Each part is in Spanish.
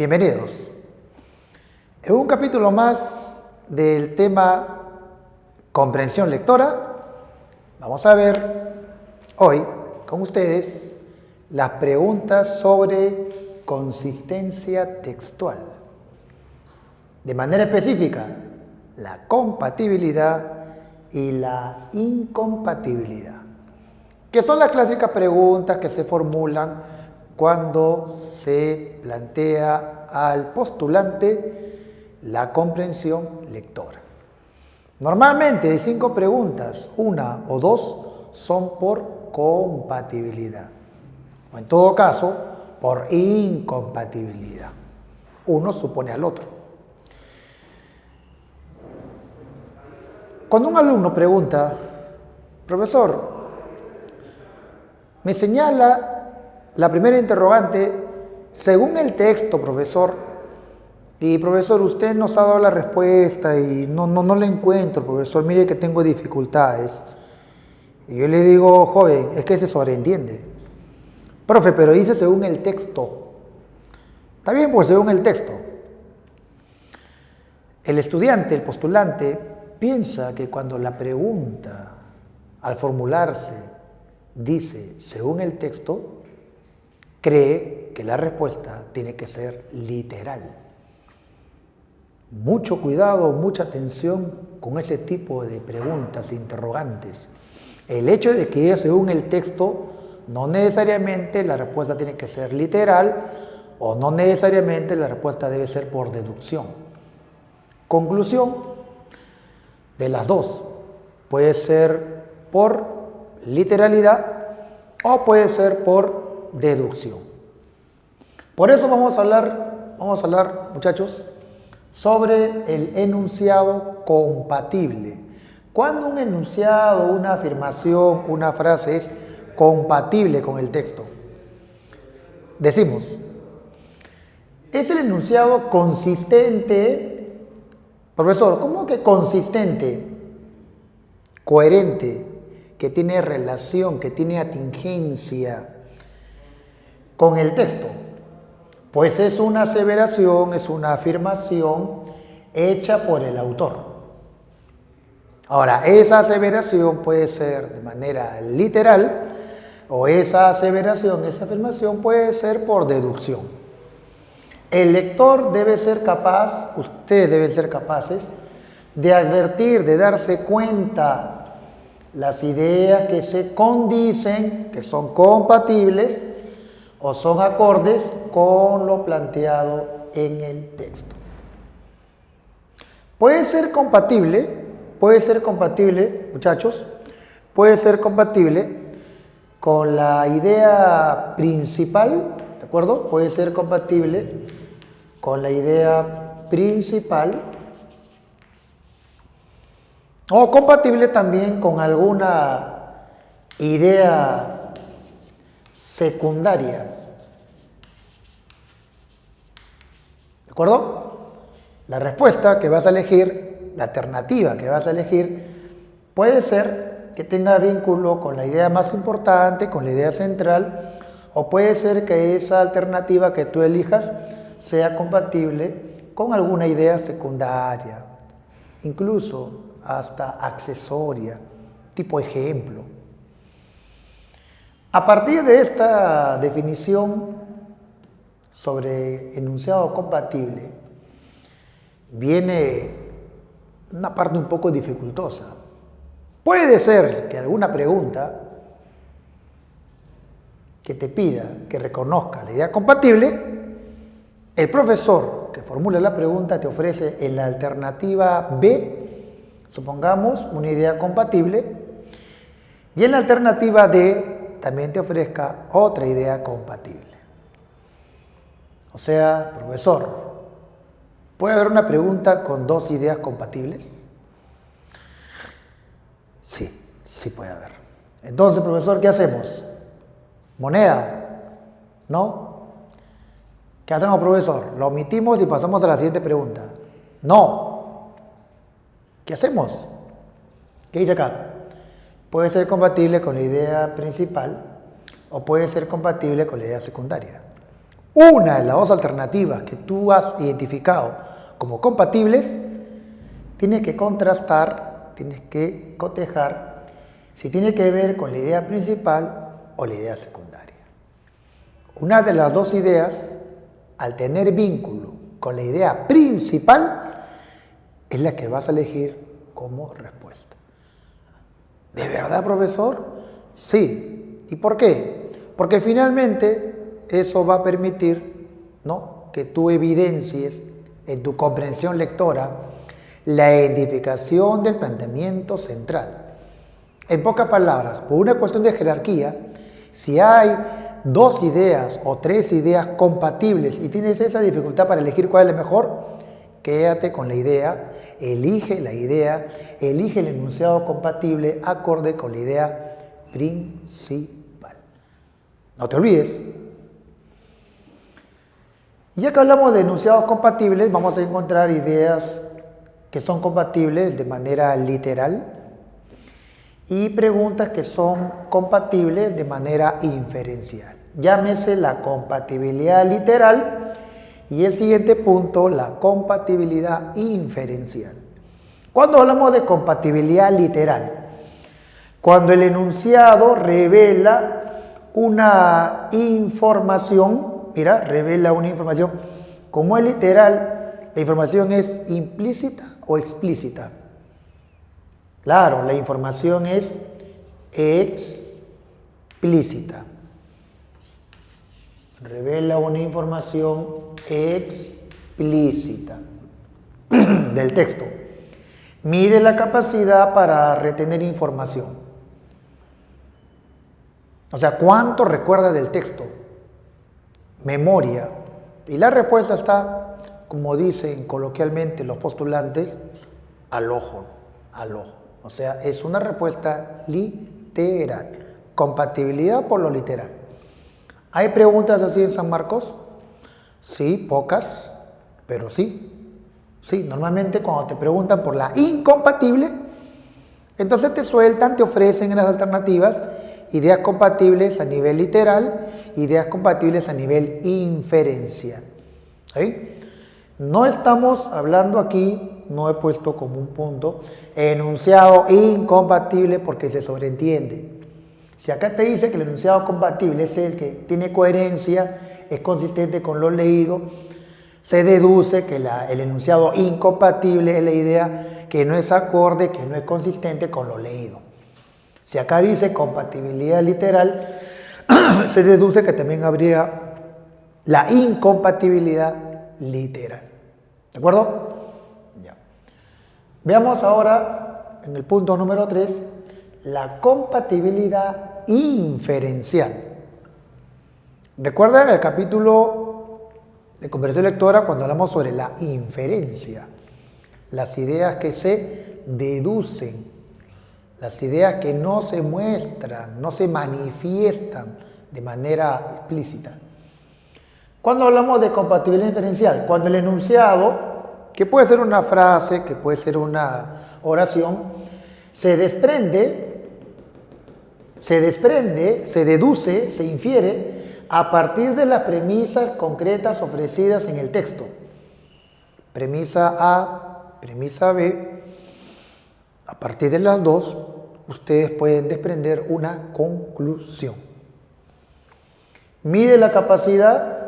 Bienvenidos. En un capítulo más del tema comprensión lectora, vamos a ver hoy con ustedes las preguntas sobre consistencia textual. De manera específica, la compatibilidad y la incompatibilidad, que son las clásicas preguntas que se formulan cuando se plantea al postulante la comprensión lectora. Normalmente de 5 preguntas, 1 o 2 son por compatibilidad, o en todo caso por incompatibilidad. Uno supone al otro. Cuando un alumno pregunta, profesor, me señala la primera interrogante, según el texto, profesor, y profesor, usted nos ha dado la respuesta y no la encuentro, profesor, mire que tengo dificultades. Y yo le digo, joven, es que se sobreentiende. Profe, pero dice según el texto. Está bien, pues según el texto. El estudiante, el postulante, piensa que cuando la pregunta, al formularse, dice según el texto, cree que la respuesta tiene que ser literal. Mucho cuidado, mucha atención con ese tipo de preguntas, interrogantes. El hecho de que según el texto, no necesariamente la respuesta tiene que ser literal o no necesariamente la respuesta debe ser por deducción. Conclusión, de las dos, puede ser por literalidad o puede ser por deducción. Por eso vamos a hablar, muchachos, sobre el enunciado compatible. Cuando un enunciado, una afirmación, una frase es compatible con el texto, decimos, es el enunciado consistente. Profesor, ¿cómo que consistente? Coherente, que tiene relación, que tiene atingencia con el texto. Pues es una aseveración, es una afirmación hecha por el autor. Ahora, esa aseveración puede ser de manera literal o esa aseveración, esa afirmación puede ser por deducción. El lector debe ser capaz, ustedes deben ser capaces de advertir, de darse cuenta las ideas que se condicen, que son compatibles o son acordes con lo planteado en el texto. Puede ser compatible, muchachos, puede ser compatible con la idea principal, ¿de acuerdo? Puede ser compatible con la idea principal o compatible también con alguna idea secundaria. ¿De acuerdo? La respuesta que vas a elegir, la alternativa que vas a elegir, puede ser que tenga vínculo con la idea más importante, con la idea central, o puede ser que esa alternativa que tú elijas sea compatible con alguna idea secundaria, incluso hasta accesoria, tipo ejemplo. A partir de esta definición sobre enunciado compatible, viene una parte un poco dificultosa. Puede ser que alguna pregunta que te pida que reconozca la idea compatible, el profesor que formula la pregunta te ofrece en la alternativa B, supongamos, una idea compatible, y en la alternativa D también te ofrezca otra idea compatible. O sea, profesor, ¿puede haber una pregunta con 2 ideas compatibles? Sí puede haber. Entonces, profesor, ¿qué hacemos? ¿Moneda? ¿No? ¿Qué hacemos, profesor? Lo omitimos y pasamos a la siguiente pregunta. No. ¿Qué hacemos? ¿Qué dice acá? Puede ser compatible con la idea principal o puede ser compatible con la idea secundaria. una de las dos alternativas que tú has identificado como compatibles, tienes que contrastar, tienes que cotejar si tiene que ver con la idea principal o la idea secundaria. Una de las dos ideas, al tener vínculo con la idea principal, es la que vas a elegir como respuesta. ¿De verdad, profesor? Sí. ¿Y por qué? Porque finalmente eso va a permitir, ¿no?, que tú evidencies en tu comprensión lectora la identificación del planteamiento central. En pocas palabras, por una cuestión de jerarquía, si hay dos ideas o tres ideas compatibles y tienes esa dificultad para elegir cuál es la mejor, quédate con la idea, elige el enunciado compatible acorde con la idea principal. No te olvides. Ya que hablamos de enunciados compatibles, vamos a encontrar ideas que son compatibles de manera literal y preguntas que son compatibles de manera inferencial. Llámese la compatibilidad literal y el siguiente punto, la compatibilidad inferencial. Cuando hablamos de compatibilidad literal, cuando el enunciado revela una información, mira, revela una información, como es literal, ¿la información es implícita o explícita? Claro, la información es explícita. Revela una información explícita del texto. Mide la capacidad para retener información. O sea, ¿cuánto recuerda del texto? Memoria. Y la respuesta está, como dicen coloquialmente los postulantes, al ojo, al ojo. O sea, es una respuesta literal. Compatibilidad por lo literal. ¿Hay preguntas así en San Marcos? Sí, pocas, pero sí. Sí, normalmente cuando te preguntan por la incompatible, entonces te sueltan, te ofrecen en las alternativas ideas compatibles a nivel literal, ideas compatibles a nivel inferencial. ¿Sí? No estamos hablando aquí, no he puesto como un punto, enunciado incompatible porque se sobreentiende. Si acá te dice que el enunciado compatible es el que tiene coherencia, es consistente con lo leído, se deduce que el enunciado incompatible es la idea que no es acorde, que no es consistente con lo leído. Si acá dice compatibilidad literal, se deduce que también habría la incompatibilidad literal. ¿De acuerdo? Ya. Veamos ahora, en el punto número 3, la compatibilidad inferencial. ¿Recuerdan el capítulo de comprensión lectora cuando hablamos sobre la inferencia? Las ideas que se deducen, las ideas que no se muestran, no se manifiestan de manera explícita. Cuando hablamos de compatibilidad inferencial, cuando el enunciado, que puede ser una frase, que puede ser una oración, se desprende, se deduce, se infiere a partir de las premisas concretas ofrecidas en el texto. Premisa A, premisa B, a partir de las dos, ustedes pueden desprender una conclusión. Mide la capacidad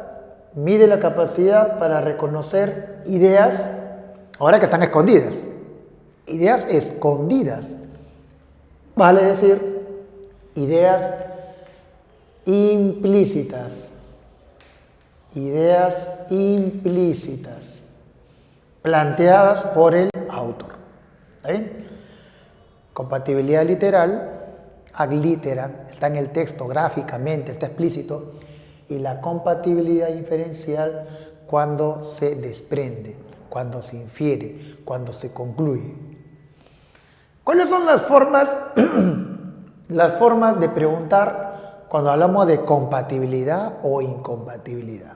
para reconocer ideas, ahora que están escondidas. Ideas escondidas. Vale decir, ideas implícitas. Ideas implícitas. Planteadas por el autor. ¿Está bien? Compatibilidad literal, ad litteram, está en el texto gráficamente, está explícito. Y la compatibilidad inferencial cuando se desprende, cuando se infiere, cuando se concluye. ¿Cuáles son las formas, las formas de preguntar cuando hablamos de compatibilidad o incompatibilidad?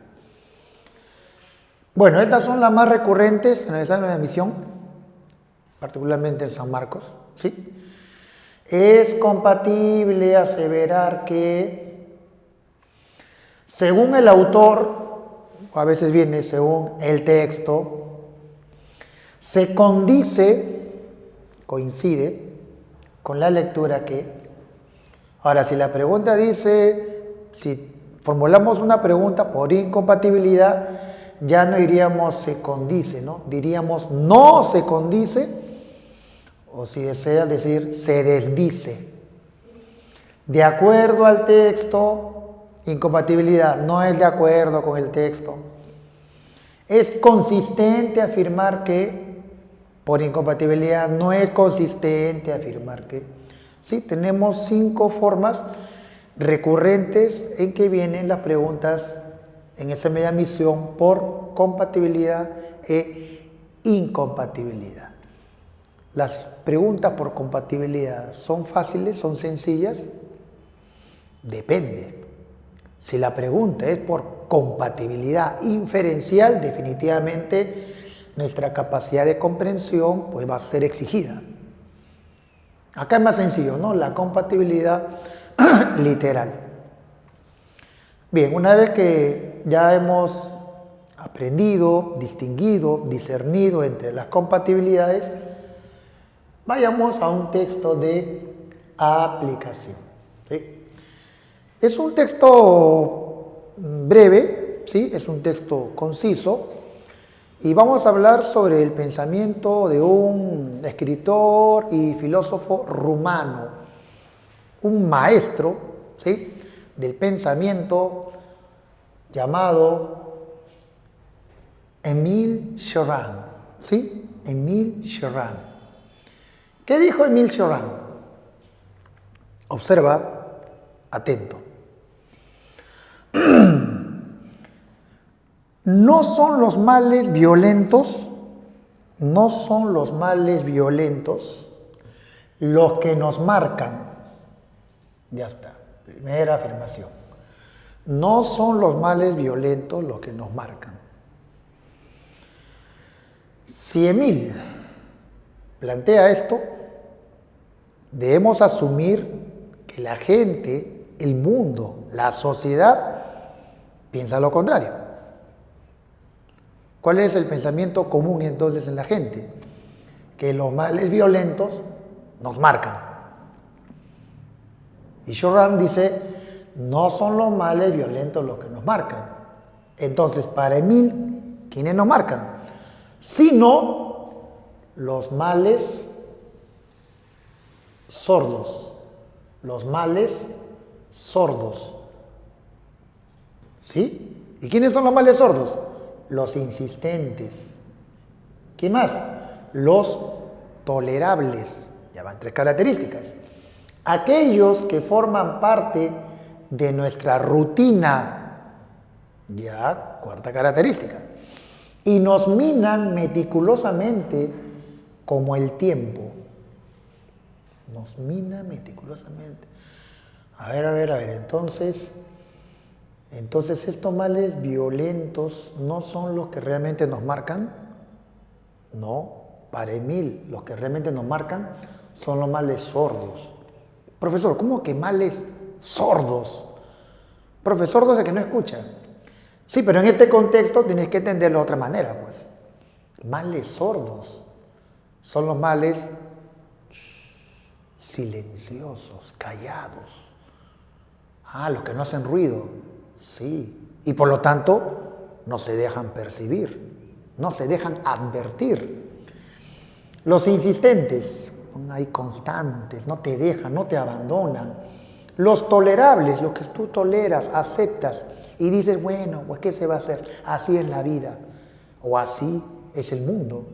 Bueno, estas son las más recurrentes en el examen de admisión, particularmente en San Marcos, ¿sí? Es compatible aseverar que, según el autor, o a veces viene según el texto, se coincide con la lectura que. Ahora, si la pregunta dice, si formulamos una pregunta por incompatibilidad, ya no iríamos se condice, ¿no? Diríamos no se condice, o si desea decir se desdice. De acuerdo al texto, incompatibilidad, no es de acuerdo con el texto. Es consistente afirmar que, por incompatibilidad, no es consistente afirmar que. Sí, tenemos 5 formas recurrentes en que vienen las preguntas en esa media misión por compatibilidad e incompatibilidad. Las preguntas por compatibilidad son fáciles, son sencillas, depende. Si la pregunta es por compatibilidad inferencial, definitivamente nuestra capacidad de comprensión pues, va a ser exigida. Acá es más sencillo, ¿no? La compatibilidad literal. Bien, una vez que ya hemos aprendido, distinguido, discernido entre las compatibilidades, vayamos a un texto de aplicación. ¿Sí? Es un texto breve, ¿sí? Es un texto conciso, y vamos a hablar sobre el pensamiento de un escritor y filósofo rumano, un maestro, ¿sí? Del pensamiento llamado Émile Cioran, ¿sí? Émile Cioran. ¿Qué dijo Émile Cioran? Observa, atento. No son los males violentos los que nos marcan. Ya está, primera afirmación. No son los males violentos los que nos marcan. Si Émile plantea esto, debemos asumir que la gente, el mundo, la sociedad, piensa lo contrario. ¿Cuál es el pensamiento común entonces en la gente? Que los males violentos nos marcan. Y Cioran dice, no son los males violentos los que nos marcan. Entonces, para Émile, ¿quiénes nos marcan? Sino los males sordos. Los males sordos. ¿Sí? ¿Y quiénes son los males sordos? Los insistentes. ¿Qué más? Los tolerables. Ya van 3 características. Aquellos que forman parte de nuestra rutina. Ya, 4ª característica. Y nos minan meticulosamente como el tiempo. Nos mina meticulosamente. A ver. Entonces, ¿estos males violentos no son los que realmente nos marcan? No, para Émile, los que realmente nos marcan son los males sordos. Profesor, ¿cómo que males sordos? Profesor, sordo es el que no escucha. Sí, pero en este contexto tienes que entenderlo de otra manera, pues. Males sordos son los males silenciosos, callados. Los que no hacen ruido. Sí, y por lo tanto no se dejan percibir, no se dejan advertir. Los insistentes, hay constantes, no te dejan, no te abandonan. Los tolerables, los que tú toleras, aceptas y dices, bueno, pues ¿qué se va a hacer? Así es la vida o así es el mundo.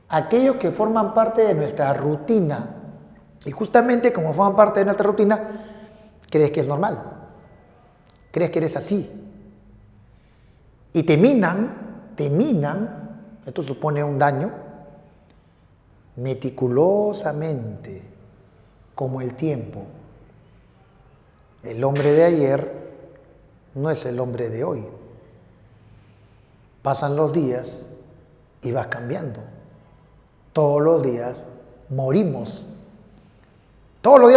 Aquellos que forman parte de nuestra rutina y justamente como forman parte de nuestra rutina, crees que es normal. Crees que eres así. Y te minan, esto supone un daño, meticulosamente, como el tiempo. El hombre de ayer no es el hombre de hoy. Pasan los días y vas cambiando. Todos los días morimos. Todos los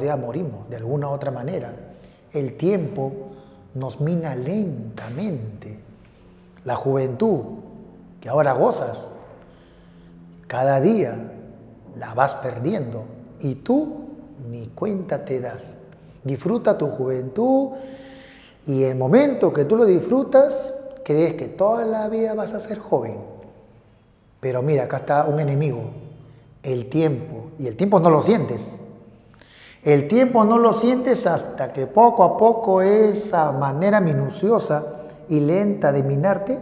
días morimos de alguna u otra manera. El tiempo nos mina lentamente. La juventud que ahora gozas, cada día la vas perdiendo y tú ni cuenta te das. Disfruta tu juventud y el momento que tú lo disfrutas, crees que toda la vida vas a ser joven. Pero mira, acá está un enemigo, el tiempo. Y el tiempo no lo sientes. El tiempo no lo sientes hasta que poco a poco esa manera minuciosa y lenta de minarte,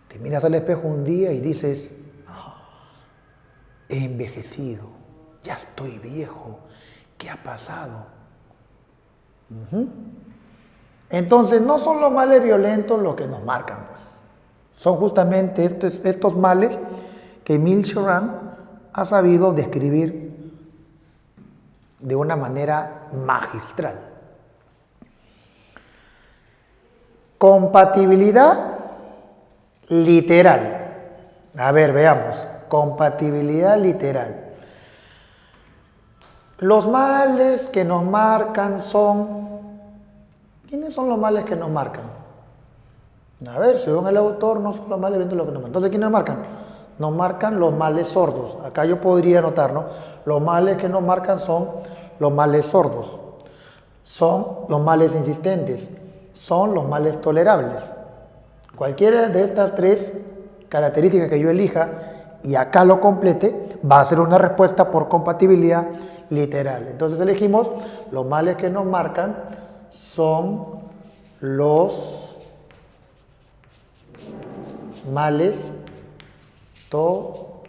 te miras al espejo un día y dices, he envejecido, ya estoy viejo, ¿qué ha pasado? Entonces no son los males violentos los que nos marcan, pues. Son justamente estos males que Emile Cioran ha sabido describir de una manera magistral. Compatibilidad literal. A ver, veamos. Compatibilidad literal. Los males que nos marcan son... ¿Quiénes son los males que nos marcan? A ver, según el autor, no son los males violentos los que nos marcan. Entonces, ¿quiénes nos marcan? Nos marcan los males sordos. Acá yo podría anotar, ¿no? Los males que nos marcan son los males sordos. Son los males insistentes. Son los males tolerables. Cualquiera de estas tres características que yo elija y acá lo complete, va a ser una respuesta por compatibilidad literal. Entonces elegimos los males que nos marcan son los males tolerables.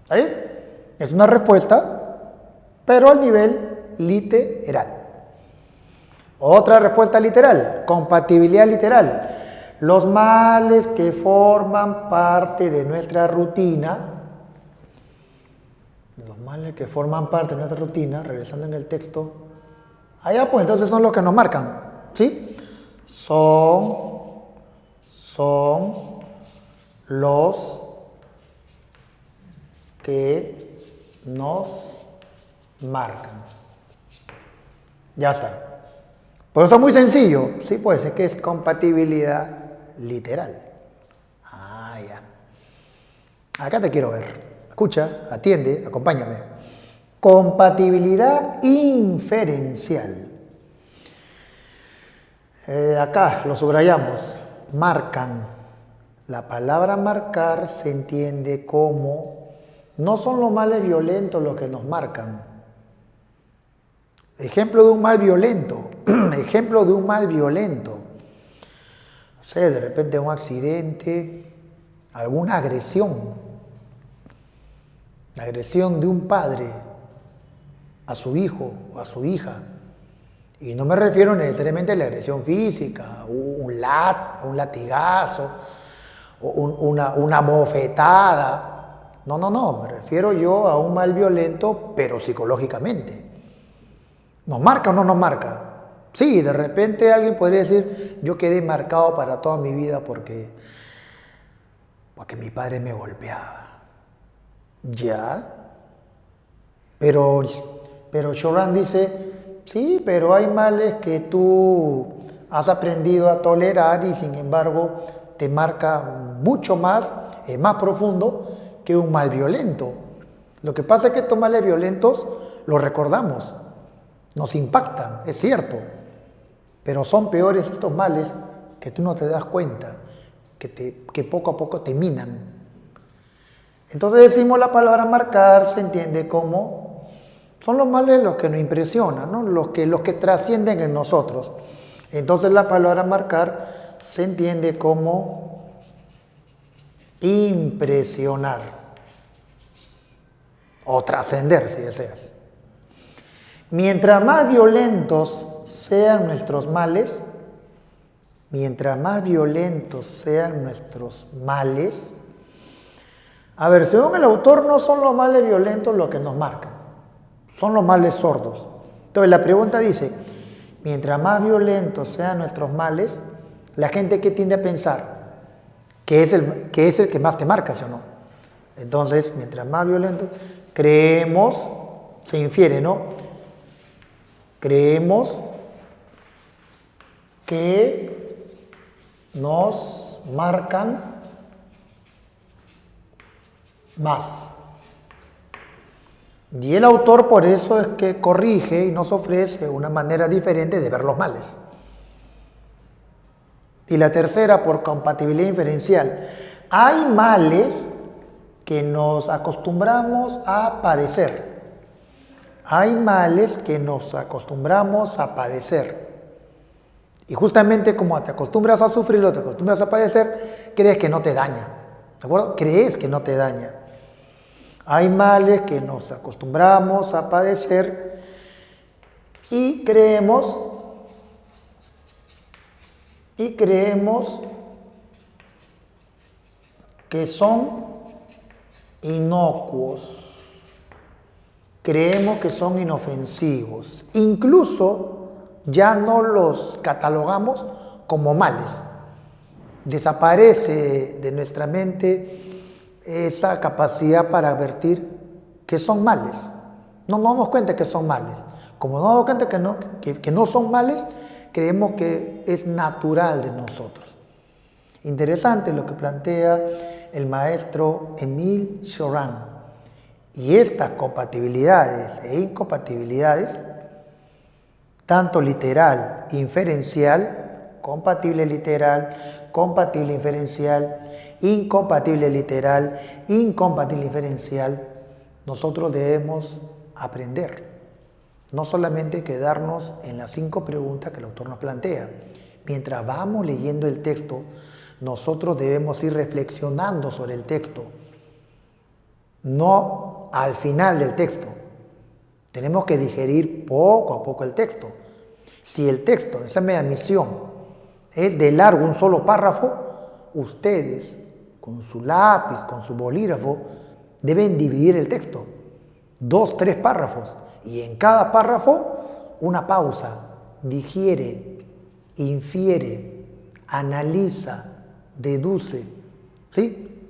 ¿Ahí? Es una respuesta, pero al nivel literal. Otra respuesta literal, compatibilidad literal. Los males que forman parte de nuestra rutina, regresando en el texto, allá pues entonces son los que nos marcan, ¿sí? Son los que nos marcan. Ya está. Por eso es muy sencillo, sí, pues es que es compatibilidad literal. Ah, ya. Acá te quiero ver. Escucha, atiende, acompáñame. Compatibilidad inferencial. Acá lo subrayamos. Marcan. La palabra marcar se entiende como no son los males violentos los que nos marcan. Ejemplo de un mal violento. Ejemplo de un mal violento. No sé, de repente un accidente, alguna agresión. La agresión de un padre a su hijo o a su hija. Y no me refiero necesariamente a la agresión física, un latigazo, una bofetada. No, me refiero yo a un mal violento, pero psicológicamente. ¿Nos marca o no nos marca? Sí, de repente alguien podría decir, yo quedé marcado para toda mi vida porque mi padre me golpeaba. Ya. Pero Cioran dice, sí, pero hay males que tú has aprendido a tolerar y sin embargo te marca mucho más, más profundo que un mal violento. Lo que pasa es que estos males violentos los recordamos, nos impactan, es cierto, pero son peores estos males que tú no te das cuenta, que poco a poco te minan. Entonces decimos la palabra marcar, se entiende como son los males los que nos impresionan, ¿no? los que trascienden en nosotros. Entonces la palabra marcar se entiende como impresionar o trascender, si deseas. Mientras más violentos sean nuestros males, a ver, según el autor, no son los males violentos los que nos marcan, son los males sordos. Entonces la pregunta dice, mientras más violentos sean nuestros males, la gente que tiende a pensar que es el que más te marca, ¿sí o no? Entonces, mientras más violentos, creemos, se infiere, ¿no? Creemos que nos marcan más. Y el autor por eso es que corrige y nos ofrece una manera diferente de ver los males. Y la tercera, por compatibilidad inferencial. Hay males que nos acostumbramos a padecer. Hay males que nos acostumbramos a padecer. Y justamente como te acostumbras a sufrirlo, te acostumbras a padecer, crees que no te daña. ¿De acuerdo? Crees que no te daña. Hay males que nos acostumbramos a padecer y creemos que son inocuos. Creemos que son inofensivos. Incluso ya no los catalogamos como males. Desaparece de nuestra mente esa capacidad para advertir que son males. No nos damos cuenta que son males. Como no nos damos cuenta que no son males, creemos que es natural de nosotros. Interesante lo que plantea el maestro Émile Cioran. Y estas compatibilidades e incompatibilidades, tanto literal, inferencial, compatible literal, compatible inferencial, incompatible literal, incompatible inferencial, nosotros debemos aprender. No solamente quedarnos en las 5 preguntas que el autor nos plantea. Mientras vamos leyendo el texto, nosotros debemos ir reflexionando sobre el texto. No al final del texto. Tenemos que digerir poco a poco el texto. Si el texto, esa media misión, es de largo un solo párrafo, ustedes con su lápiz, con su bolígrafo, deben dividir el texto. 2, 3 párrafos. Y en cada párrafo, una pausa. Digiere, infiere, analiza, deduce. ¿Sí?